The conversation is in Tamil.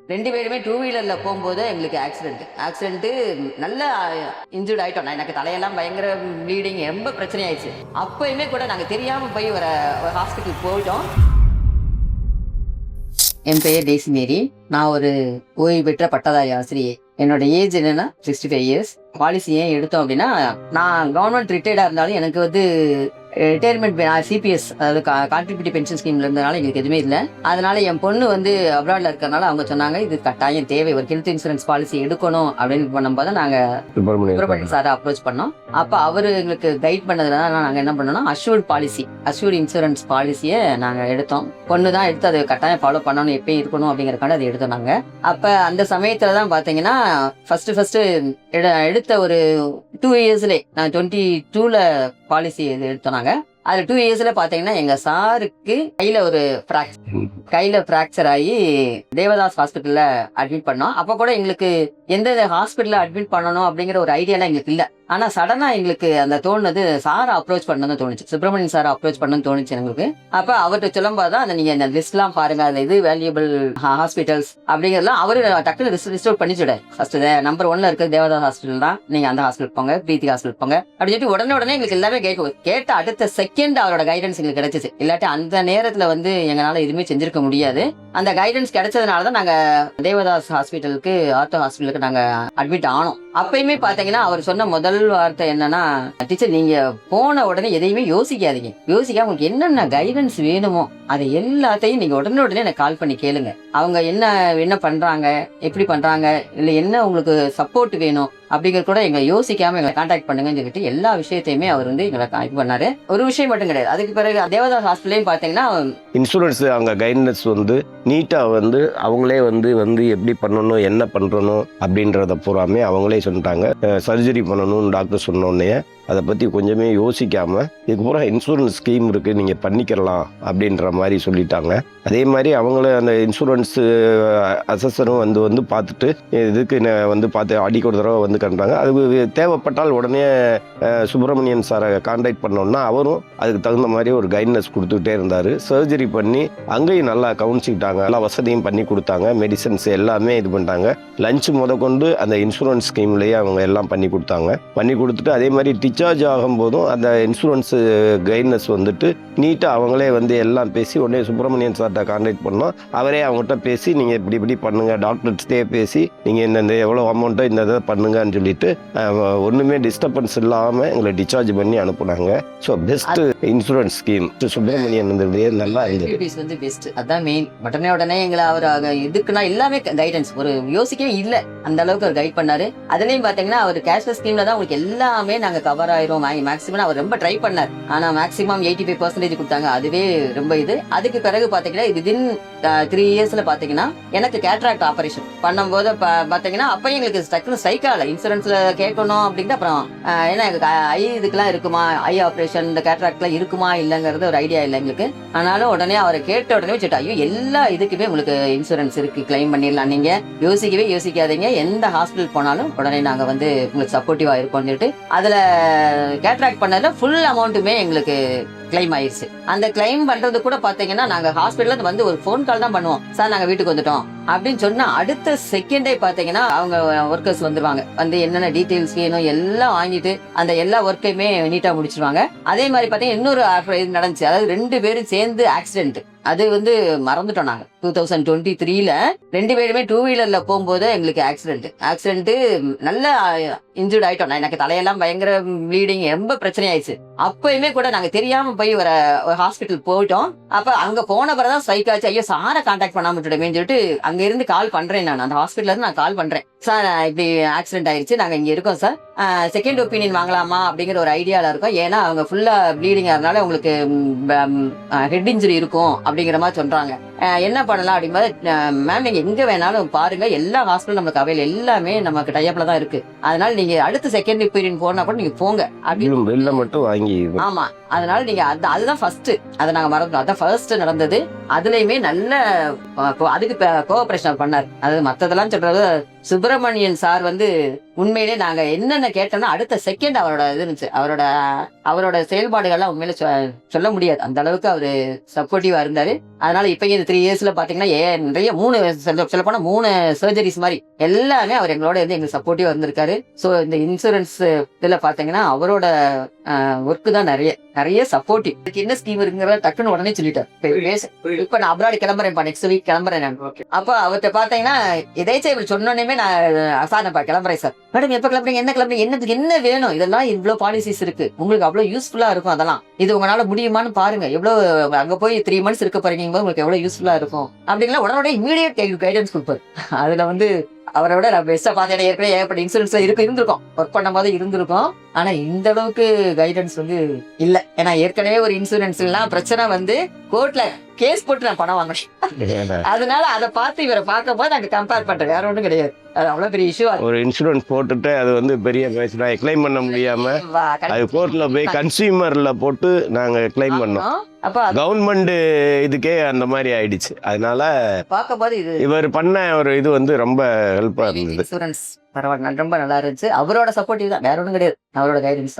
2 பேருமே டூ வீலர்ல போகும்போது எங்களுக்கு ஆக்சிடென்ட் நல்லா இன்ஜூர்ட் ஆயிட்டோம். எனக்கு தலையெல்லாம் பயங்கர ப்ளீடிங், ரொம்ப பிரச்சனை ஆயிடுச்சு. அப்பயுமே கூட நாங்க தெரியாம போய் ஒரு ஹாஸ்பிட்டல் போயிட்டோம். என் பெயர் டேசி மேரி. நான் ஒரு ஓய்வு பெற்ற பட்டதாரி ஆசிரியை. என்னோட ஏஜ் என்னன்னா 65 இயர்ஸ். பாலிசி ஏன் எடுத்தோம் அப்படின்னா, நான் கவர்மெண்ட் ரிட்டையர்டா இருந்தாலும் எனக்கு வந்து ரிட்டையர்மெண்ட் சிபிஎஸ், அதாவது கான்ட்ரிபியூட்டிவ் பென்ஷன் ஸ்கீம்ல இருந்ததுனால எங்களுக்கு எதுவுமே இல்லை. அதனால என் பொண்ணு வந்து அப்ராட்ல இருக்கிறதுனால அவங்க சொன்னாங்க இது கட்டாயம் தேவை, ஒரு ஹெல்த் இன்சூரன்ஸ் பாலிசி எடுக்கணும் அப்படின்னு பண்ணும்போது நாங்க சுப்பிரமணியன் சாரை அப்ரோச் பண்ணோம். அப்ப அவரு எங்களுக்கு கைட் பண்ணதுனால நாங்க என்ன பண்ணோம்னா அஷ்யூர்ட் இன்சூரன்ஸ் பாலிசியை நாங்க எடுத்தோம். பொண்ணு தான் எடுத்து அதை கட்டாயம் ஃபாலோ பண்ணணும், எப்பயும் இருக்கணும் அப்படிங்கறக்கான அதை எடுத்தோம் நாங்க. அப்ப அந்த சமயத்துலதான் பாத்தீங்கன்னா ஃபர்ஸ்ட் எடுத்த ஒரு 2 இயர்ஸ்ல நான் 22ல பாலிசி எடுத்தோம் நாங்க. அது 2 இயர்ஸ்ல பாத்தீங்கன்னா எங்க சாருக்கு கையில பிராக்சர் ஆகி தேவதாஸ் ஹாஸ்பிட்டல்ல அட்மிட் பண்ணோம். அப்ப கூட எங்களுக்கு எந்த ஹாஸ்பிட்டல்ல அட்மிட் பண்ணணும் அப்படிங்கிற ஒரு ஐடியாலாம் எங்களுக்கு இல்ல. ஆனா சடனா எங்களுக்கு அந்த தோணுது, சாரை அப்ரோச் பண்ணணும்னு தோணுச்சு, சுப்பிரமணியன் சாரை அப்ரோச் பண்ணணும்னு தோணுச்சு எங்களுக்கு. அப்ப அவர்கிட்ட சொல்லும் போதுதான் அந்த நீங்க இந்த லிஸ்ட் எல்லாம் பாருங்க, அது இது வேல்யூபிள் ஹாஸ்பிட்டல்ஸ் அப்படிங்கறதுலாம் அவரு டக்குனு ரிஸ்டோர் பண்ணிச்சுடாரு. ஃபர்ஸ்ட் நம்பர் 1ல இருக்கிற தேவதாஸ் ஹாஸ்பிட்டல் தான், நீங்க அந்த ஹாஸ்பிட்டல் போங்க, பிரீத்தி ஹாஸ்பிட்டல் போங்க அப்படின்னு சொல்லி உடனே எங்களுக்கு எல்லாமே கேட்ட அடுத்த செகண்ட் அவரோட கைடன்ஸ் எங்களுக்கு கிடைச்சிச்சு. இல்லாட்டி அந்த நேரத்துல வந்து எங்களால எதுவுமே செஞ்சிருக்க முடியாது. அந்த கைடன்ஸ் கிடைச்சதுனாலதான் நாங்க தேவதாஸ் ஹாஸ்பிட்டலுக்கு, ஆர்த்தோ ஹாஸ்பிட்டலுக்கு நாங்க அட்மிட் ஆனோம். அப்பயுமே பாத்தீங்கன்னா அவர் சொன்ன முதல் வார்த்தை என்னன்னா, டீச்சர் நீங்க போன உடனே எதையுமே யோசிக்காதீங்க, யோசிக்காம உங்களுக்கு என்னென்ன கைடன்ஸ் வேணுமோ அதை எல்லாத்தையும் நீங்க உடனே எனக்கு கால் பண்ணி கேளுங்க. அவங்க என்ன பண்றாங்க, எப்படி பண்றாங்க, இல்ல என்ன உங்களுக்கு சப்போர்ட் வேணும் அப்படிங்கிறது கூட எங்களை யோசிக்காம எங்களை கான்டாக்ட் பண்ணுங்கன்னு சொல்லிட்டு எல்லா விஷயத்தையுமே அவர் வந்து எங்களை இது பண்ணாரு. ஒரு விஷயம் மட்டும் கிடையாது, அதுக்கு பிறகு தேவதாஸ் ஹாஸ்பிட்டலையும் பாத்தீங்கன்னா இன்சூரன்ஸ் அவங்க கைடன்ஸ் வந்து நீட்டா வந்து அவங்களே வந்து எப்படி பண்ணணும், என்ன பண்றணும் அப்படின்றத பூராமே அவங்களே சொல்லிட்டாங்க. சர்ஜரி பண்ணணும்னு டாக்டர் சொன்னோடனே அதை பற்றி கொஞ்சமே யோசிக்காமல் இதுக்கப்புறம் இன்சூரன்ஸ் ஸ்கீம் இருக்குது, நீங்கள் பண்ணிக்கலாம் அப்படின்ற மாதிரி சொல்லிட்டாங்க. அதே மாதிரி அவங்கள அந்த இன்சூரன்ஸ் அசஸரும் வந்து பார்த்துட்டு இதுக்கு வந்து பார்த்து அடிக்க ஒரு தடவை வந்து கண்டாங்க. அது தேவைப்பட்டால் உடனே சுப்பிரமணியன் சாரை கான்டாக்ட் பண்ணோன்னா அவரும் அதுக்கு தகுந்த மாதிரி ஒரு கைட்னஸ் கொடுத்துக்கிட்டே இருந்தார். சர்ஜரி பண்ணி அங்கேயும் நல்லா கவனிச்சுக்கிட்டாங்க, எல்லா வசதியும் பண்ணி கொடுத்தாங்க, மெடிசன்ஸ் எல்லாமே இது பண்ணிட்டாங்க. லஞ்ச் கொண்டு அந்த இன்சூரன்ஸ் ஸ்கீம்லேயே அவங்க எல்லாம் பண்ணி கொடுத்துட்டு அதே மாதிரி டிஸ்சார்ஜ் ஆகும்போதும் அந்த இன்சூரன்ஸ் கைட்னஸ் வந்துட்டு நீட்டாக அவங்களே வந்து எல்லாம் பேசி உடனே சுப்பிரமணியன் சார்கிட்ட கான்டாக்ட் பண்ணோம். அவரே அவங்ககிட்ட பேசி நீங்கள் இப்படி பண்ணுங்க, டாக்டர்ஸ்டே பேசி நீங்கள் இந்த எவ்வளோ அமௌண்ட்டோ இந்த இதை பண்ணுங்கன்னு சொல்லிட்டு ஒன்றுமே டிஸ்டர்பன்ஸ் இல்லாமல் எங்களை டிஸ்சார்ஜ் பண்ணி அனுப்புனாங்க. So best insurance scheme Subramanian நல்லா வந்து பெஸ்ட். அதான் மெயின். உடனே எங்களை அவர் இதுக்குன்னா எல்லாமே கைடன்ஸ், ஒரு யோசிக்கவே இல்லை, அந்த அளவுக்கு அவர் கைட் பண்ணாரு. அதுலயும் பாத்தீங்கன்னா அவர் கேஷ்லெஸ் ஸ்கீம்ல தான் உங்களுக்கு எல்லாமே நாங்க கவர் ஆயிரும் மேக்ஸிமம். அவர் ரொம்ப ட்ரை பண்ணார், ஆனா மேக்ஸிமம் 85% கொடுத்தாங்க, அதுவே ரொம்ப இது. அதுக்கு பிறகு பாத்தீங்கன்னா விதின் 3 இயர்ஸ்ல பாத்தீங்கன்னா எனக்கு கேட்ராக்ட் ஆபரேஷன் பண்ணும்போது பாத்தீங்கன்னா அப்ப எங்களுக்கு டக்குனு சைக்கால இன்சூரன்ஸ்ல கேட்கணும் அப்படின்ட்டு அப்புறம் ஏன்னா எங்களுக்கு ஐ இதுக்கெல்லாம் இருக்குமா, ஐ ஆபரேஷன் இந்த கேட்ராக்ட்லாம் இருக்குமா இல்லைங்கிறது ஒரு ஐடியா இல்லை எங்களுக்கு. ஆனாலும் உடனே அவரை கேட்ட உடனே வச்சுட்டா, ஐயோ எல்லா இதுக்குமே உங்களுக்கு இன்சூரன்ஸ் இருக்கு, கிளைம் பண்ணிடலாம், நீங்க யோசிக்காதீங்க, எந்த ஹாஸ்பிட்டல் போனாலும் உடனே நாங்க வந்து உங்களுக்கு சப்போர்ட்டிவா இருக்கோம்னு சொல்லிட்டு அதுல கேட்ராக்ட் பண்ணதுல ஃபுல் அமௌண்ட்டுமே எங்களுக்கு கிளைம் ஆயிடுச்சு. அந்த கிளைம் பண்றது கூட பாத்தீங்கன்னா நாங்க ஹாஸ்பிட்டல்ல வந்து ஒரு போன் கால் தான் பண்ணுவோம், சார் நாங்க வீட்டுக்கு வந்துட்டோம் அப்படின்னு சொன்னா அடுத்த செகண்டே பாத்தீங்கன்னா அவங்க ஒர்க்கர்ஸ் வந்துருவாங்க, வந்து என்னென்ன டீடைல்ஸ் வேணும் எல்லாம் வாங்கிட்டு அந்த எல்லா ஒர்க்கையுமே நீட்டா முடிச்சிருவாங்க. அதே மாதிரி பாத்தீங்கன்னா இன்னொரு நடந்துச்சு, அதாவது 2 பேரும் சேர்ந்து ஆக்சிடென்ட், அது வந்து மறந்துட்டோம் நாங்க. 2023ல 2 பேருமே டூ வீலர்ல போகும்போது எங்களுக்கு ஆக்சிடென்ட் நல்லா இன்ஜூர்ட் ஆயிட்டோம். எனக்கு தலையெல்லாம் பயங்கர ப்ளீடிங், ரொம்ப பிரச்சனை ஆயிடுச்சு. அப்பயுமே கூட நாங்க தெரியாம போய் ஒரு ஹாஸ்பிட்டல் போயிட்டோம். அப்ப அங்க போன பிறதான் ஸ்ட்ரைக் ஆச்சு, ஐயோ சாரை கான்டாக்ட் பண்ணாம விட்டுடுமேன்னு சொல்லிட்டு அங்க இருந்து கால் பண்றேன், நான் அந்த ஹாஸ்பிட்டல்ல இருந்து நான் கால் பண்றேன், சார் இப்படி ஆக்சிடென்ட் ஆயிடுச்சு, நாங்க இங்க இருக்கோம் சார், செகண்ட் ஒப்பீனியன் வாங்கலாமா அப்படிங்கிற ஒரு ஐடியால இருக்கோம், ஏன்னா அவங்க ஃபுல்லா ப்ளீடிங் ஆகிறதுனால உங்களுக்கு ஹெட் இன்ஜுரி இருக்கும் அப்படிங்கிற மாதிரி சொல்றாங்க, என்ன பண்ணலாம் அப்படிங்கும்போது, மேம் நீங்க எங்க வேணாலும் பாருங்க, எல்லா ஹாஸ்பிட்டல் நமக்கு அவைல் எல்லாமே நமக்கு டைப்ல தான் இருக்கு, அதனால நீங்க அடுத்த செகண்ட் ஒப்பீனியன் போனா கூட நீங்க போங்க அப்படின்னு மட்டும் வாங்கி. ஆமா, அதனால நீங்க அதுதான் ஃபர்ஸ்ட், அதை நாங்க மறந்தோம், அதான் ஃபர்ஸ்ட் நடந்தது. அதுலயுமே நல்ல அதுக்கு கோஆபரேஷன் பண்ணாரு. அது மத்ததெல்லாம் சொல்றது சுப்பிரமணியன் சார் வந்து உண்மையிலே நாங்க என்னென்ன கேட்டோம்னா அடுத்த செகண்ட் அவரோட இது இருந்துச்சு, அவரோட அவரோட செயல்பாடுகள்லாம் உண்மையில சொல்ல முடியாது. அந்த அளவுக்கு அவரு சப்போர்ட்டிவா இருந்தாரு. அதனால இப்ப இந்த 3 இயர்ஸ்ல பாத்தீங்கன்னா நிறைய 3 சொல்ல போனா 3 சர்ஜரிஸ் மாதிரி எல்லாமே அவர் எங்களோட இருந்து எங்களுக்கு சப்போர்ட்டிவா இருந்திருக்காரு. ஸோ இந்த இன்சூரன்ஸ் இதுல பாத்தீங்கன்னா அவரோட ஒர்க்கு தான் நிறைய சப்போர்ட்டிவ். இதுக்கு என்ன ஸ்கீம் இருக்குங்கிறத டக்குன்னு உடனே சொல்லிட்டார். இப்ப நான் அப்ராட் கிளம்புறேன், நெக்ஸ்ட் வீக் கிளம்புறேன் நான். அப்ப அவர்கிட்ட பாத்தீங்கன்னா எதாச்சும் இவர் சொன்னோன்னே நான் சார் நான் கிளம்புறேன் சார். மேடம் எப்ப கிளம்புறீங்க, என்ன கிளம்புறீங்க, என்ன வேணும், இதெல்லாம் இவ்வளவு பாலிசிஸ் இருக்கு, உங்களுக்கு அவ்வளவு யூஸ்ஃபுல்லா இருக்கும், அதெல்லாம் இது உங்களால முடியுமான்னு பாருங்க, எவ்வளவு அங்க போய் 3 months இருக்க போறீங்க உங்களுக்கு எவ்வளவு யூஸ்ஃபுல்லா இருக்கும் அப்படின்னா உடனே இமீடியட் கைடன்ஸ் கொடுப்பாரு. அதுல வந்து அவரோட நான் பெஸ்டா பார்த்தேன். ஏற்கனவே ஏகப்பட்ட இன்சூரன்ஸ் இருந்திருக்கும், ஒர்க் பண்ணும் போது இருந்திருக்கும். ஆனா இந்த அளவுக்கு கைடன்ஸ் வந்து இல்ல. ஏன்னா ஏற்கனவே ஒரு இன்சூரன்ஸ் எல்லாம் பிரச்சனை வந்து கோர்ட்ல கேஸ் போட்டு நான் பணம் வாங்கினேன். அதனால அதை பார்த்து இவரை பார்க்கும் போது நாங்க கம்பேர் பண்றேன், வேற ஒன்றும் கிடையாது. அது அவ்வளவு பெரிய இஷ்யூ. ஒரு இன்சூரன்ஸ் போட்டுட்டு அது வந்து பெரிய பிரச்சனை கிளைம் பண்ண முடியாம அது கோர்ட்ல போய் கன்சியூமர்ல போட்டு நாங்க கிளைம் பண்ணோம். அப்ப கவர்மெண்ட் இதுக்கே அந்த மாதிரி ஆயிடுச்சு. அதனால பார்க்கும் போது இவர் பண்ண ஒரு இது வந்து ரொம்ப ஹெல்ப்பா இருந்தது. இன்சூரன்ஸ் பரவாயில்ல, ரொம்ப நல்லா இருந்துச்சு. அவரோட சப்போர்ட்டிவ் தான், வேற ஒன்றும் கிடையாது. அவரோட கைடன்ஸ்